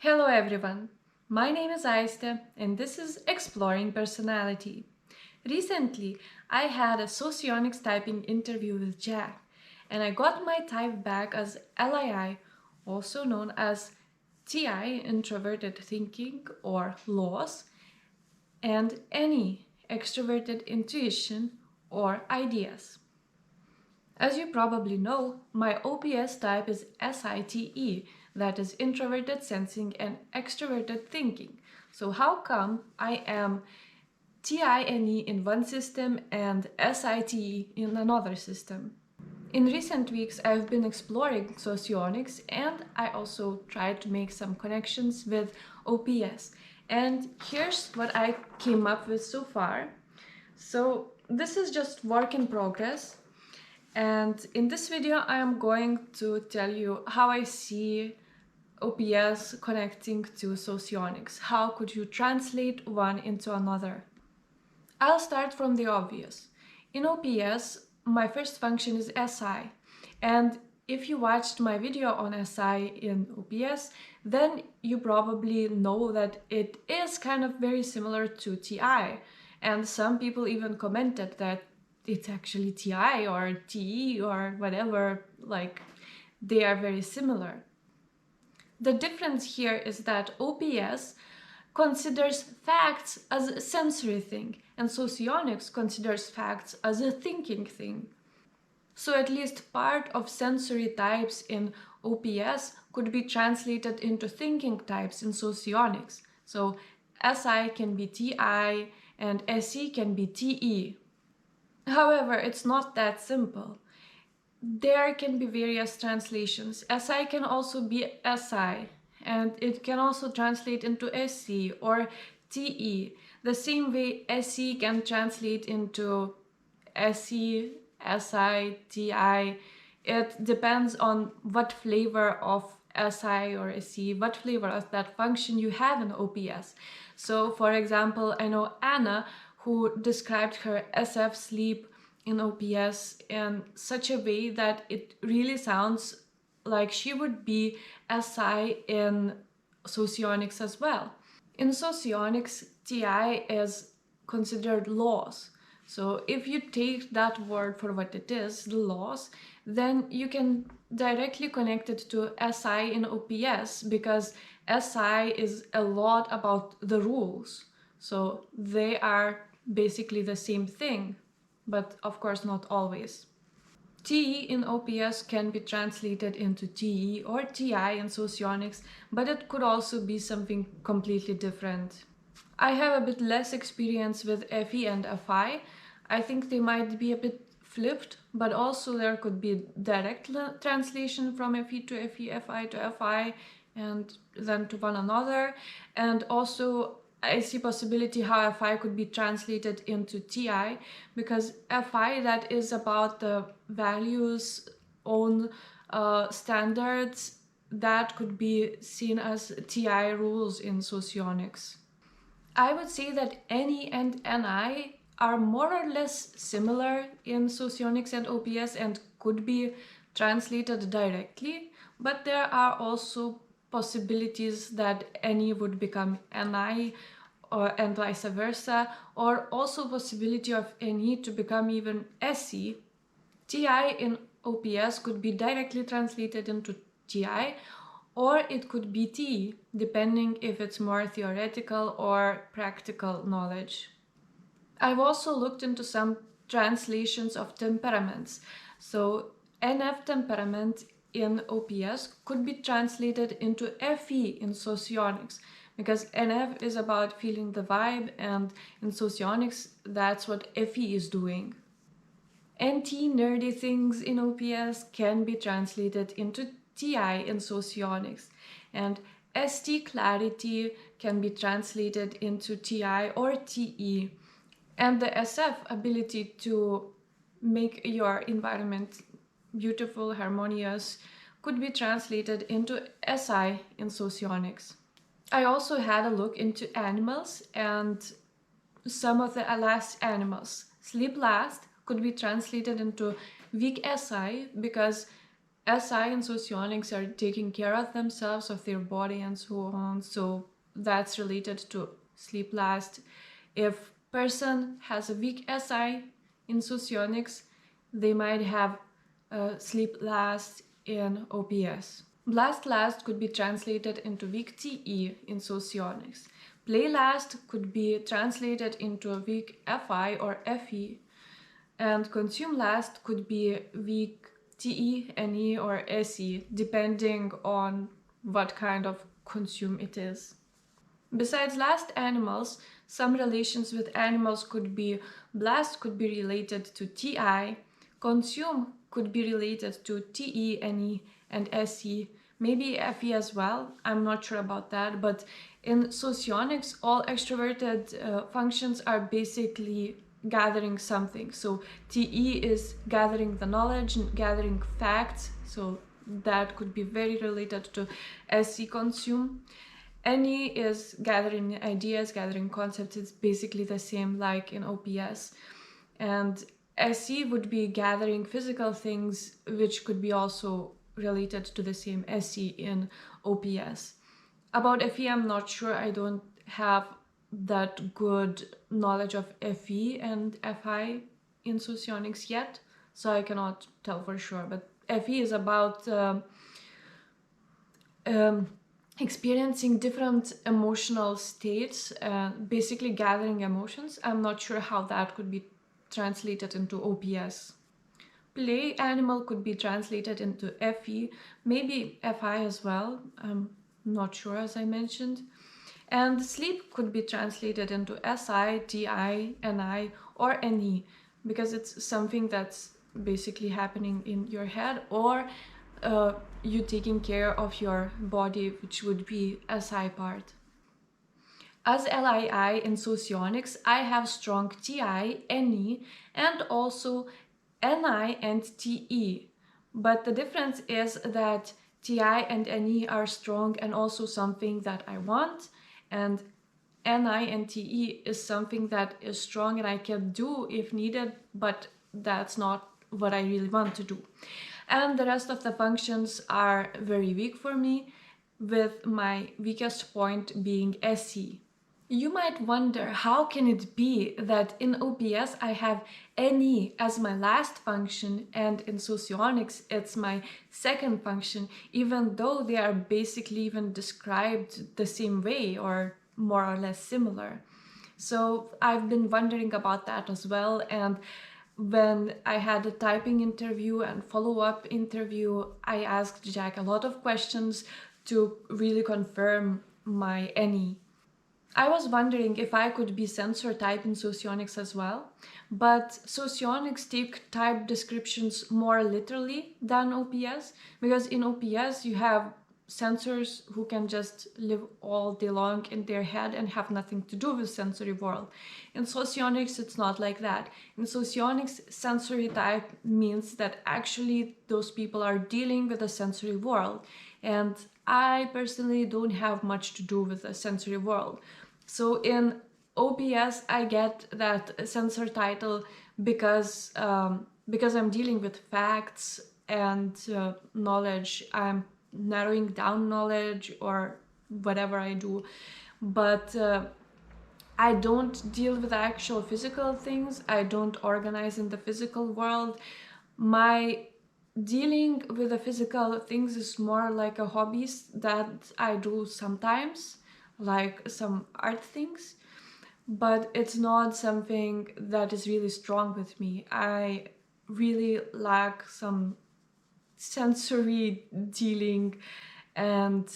Hello everyone, my name is Aiste and this is Exploring Personality. Recently, I had a Socionics typing interview with Jack and I got my type back as LII, also known as TI, introverted thinking or loss, and NE, extroverted intuition or ideas. As you probably know, my OPS type is SITE, that is introverted sensing and extroverted thinking. So how come I am TINE in one system and SITE in another system? In recent weeks, I've been exploring socionics and I also tried to make some connections with OPS. And here's what I came up with so far. So this is just work in progress. And in this video, I am going to tell you how I see OPS connecting to socionics. How could you translate one into another? I'll start from the obvious. In OPS, my first function is SI. And if you watched my video on SI in OPS, then you probably know that it is kind of very similar to TI. And some people even commented that it's actually TI or TE or whatever, like they are very similar. The difference here is that OPS considers facts as a sensory thing and socionics considers facts as a thinking thing. So at least part of sensory types in OPS could be translated into thinking types in socionics. So SI can be TI and SE can be TE. However, it's not that simple. There can be various translations. SI can also be SI, and it can also translate into SC or TE. The same way SE can translate into SE, SI, TI. It depends on what flavor of SI or SE, what flavor of that function you have in OPS. So, for example, I know Anna, who described her SF sleep in OPS in such a way that it really sounds like she would be SI in socionics as well. In socionics, TI is considered loss. So if you take that word for what it is, the loss, then you can directly connect it to SI in OPS because SI is a lot about the rules. So they are basically the same thing, but of course not always. TE in OPS can be translated into TE or TI in socionics, but it could also be something completely different. I have a bit less experience with FE and FI. I think they might be a bit flipped, but also there could be direct translation from FE to FE, FI to FI, and then to one another. And also I see possibility how FI could be translated into TI, because FI, that is about the values, own standards, that could be seen as TI rules in socionics. I would say that NE and NI are more or less similar in socionics and OPS and could be translated directly, but there are also possibilities that NE would become NI and vice versa, or also possibility of NE to become even SE. TI in OPS could be directly translated into TI, or it could be TE, depending if it's more theoretical or practical knowledge. I've also looked into some translations of temperaments. So NF temperament in OPS could be translated into FE in socionics, because NF is about feeling the vibe, and in socionics that's what FE is doing. NT nerdy things in OPS can be translated into TI in socionics, and ST clarity can be translated into TI or TE. And the SF ability to make your environment beautiful, harmonious, could be translated into SI in socionics. I also had a look into animals, and some of the last animals. Sleep last could be translated into weak SI because SI and Socionics are taking care of themselves, of their body and so on. So that's related to sleep last. If person has a weak SI in Socionics, they might have sleep last in OPS. Blast last could be translated into weak TE in Socionics. Play last could be translated into a weak FI or FE. And consume last could be weak TE, NE, or SE, depending on what kind of consume it is. Besides last animals, some relations with animals could be blast could be related to TI, consume could be related to TE, NE, and SE, maybe FE as well. I'm not sure about that, but in Socionics, all extroverted functions are basically gathering something. So TE is gathering the knowledge and gathering facts, so that could be very related to SE consume. NE is gathering ideas, gathering concepts. It's basically the same like in OPS. And SE would be gathering physical things, which could be also related to the same SE in OPS. About FE, I'm not sure. I don't have that good knowledge of FE and FI in Socionics yet, so I cannot tell for sure. But FE is about experiencing different emotional states, basically gathering emotions. I'm not sure how that could be translated into OPS. Play animal could be translated into FE, maybe FI as well. I'm not sure, as I mentioned. And sleep could be translated into SI, TI, NI, or NE, because it's something that's basically happening in your head, or you taking care of your body, which would be SI part. As LII in Socionics, I have strong TI, NE, and also NI and TE. But the difference is that TI and NE are strong and also something that I want, and NI and TE is something that is strong and I can do if needed, but that's not what I really want to do. And the rest of the functions are very weak for me, with my weakest point being SE. You might wonder, how can it be that in OPS I have NE as my last function and in Socionics it's my second function, even though they are basically even described the same way or more or less similar. So I've been wondering about that as well, and when I had a typing interview and follow-up interview, I asked Jack a lot of questions to really confirm my NE. I was wondering if I could be sensor type in Socionics as well, but Socionics take type descriptions more literally than OPS, because in OPS you have sensors who can just live all day long in their head and have nothing to do with sensory world. In Socionics it's not like that. In Socionics, sensory type means that actually those people are dealing with the sensory world, and I personally don't have much to do with the sensory world. So in OPS I get that sensor title because I'm dealing with facts and knowledge. I'm narrowing down knowledge or whatever I do, but I don't deal with actual physical things. I don't organize in the physical world. My dealing with the physical things is more like a hobbies that I do sometimes, like some art things, but it's not something that is really strong with me. I really lack some sensory dealing, and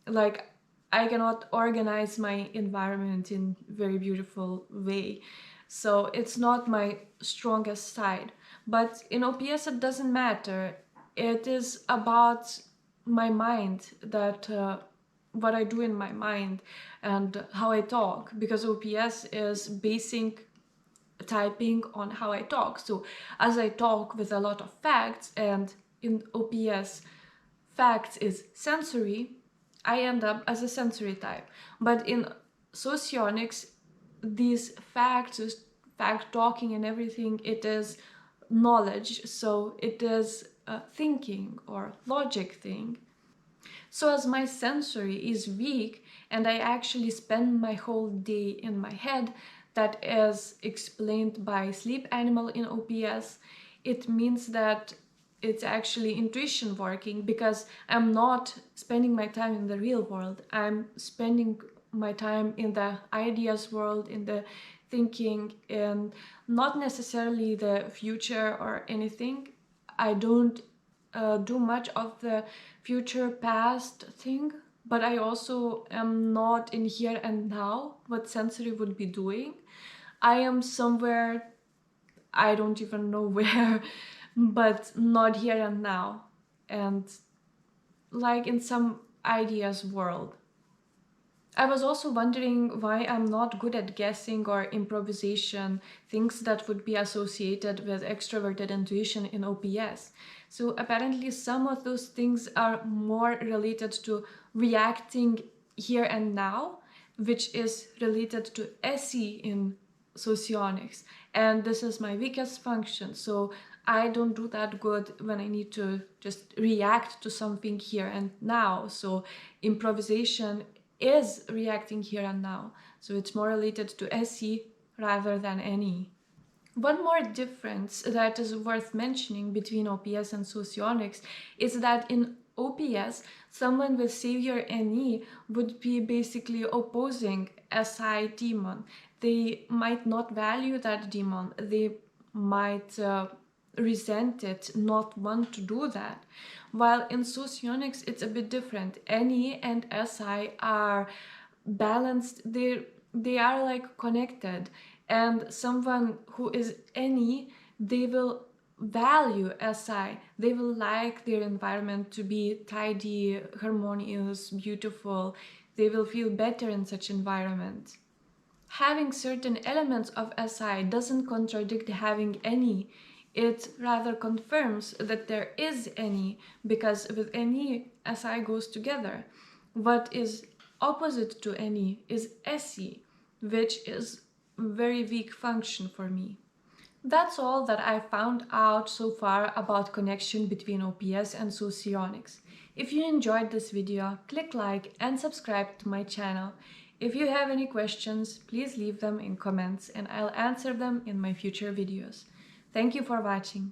like I cannot organize my environment in very beautiful way, so it's not my strongest side. But in OPS it doesn't matter. It is about my mind, that what I do in my mind and how I talk, because OPS is basing typing on how I talk. So as I talk with a lot of facts, and in OPS facts is sensory, I end up as a sensory type. But in Socionics, these facts, fact talking and everything, it is knowledge. So it is thinking or logic thing. So as my sensory is weak and I actually spend my whole day in my head, that is explained by sleep animal in OPS, it means that it's actually intuition working, because I'm not spending my time in the real world. I'm spending my time in the ideas world, in the thinking, and not necessarily the future or anything. I don't do much of the future past thing, but I also am not in here and now, what sensory would be doing. I am somewhere, I don't even know where, but not here and now, and like in some ideas world. I was also wondering why I'm not good at guessing or improvisation, things that would be associated with extroverted intuition in OPS. So apparently some of those things are more related to reacting here and now, which is related to SE in Socionics. And this is my weakest function. So I don't do that good when I need to just react to something here and now. So improvisation is reacting here and now. So it's more related to SE rather than NE. One more difference that is worth mentioning between OPS and Socionics is that in OPS, someone with savior NE would be basically opposing SI demon. They might not value that demon. They might resent it, not want to do that. While in Socionics, it's a bit different. NE and SI are balanced. They are like connected, and someone who is NE, they will value SI. They will like their environment to be tidy, harmonious, beautiful. They will feel better in such environment. Having certain elements of SI doesn't contradict having NE. It rather confirms that there is NE, because with NE, SI goes together. What is opposite to NE is SE, which is very weak function for me. That's all that I found out so far about connection between OPS and Socionics. If you enjoyed this video, click like and subscribe to my channel. If you have any questions, please leave them in comments and I'll answer them in my future videos. Thank you for watching.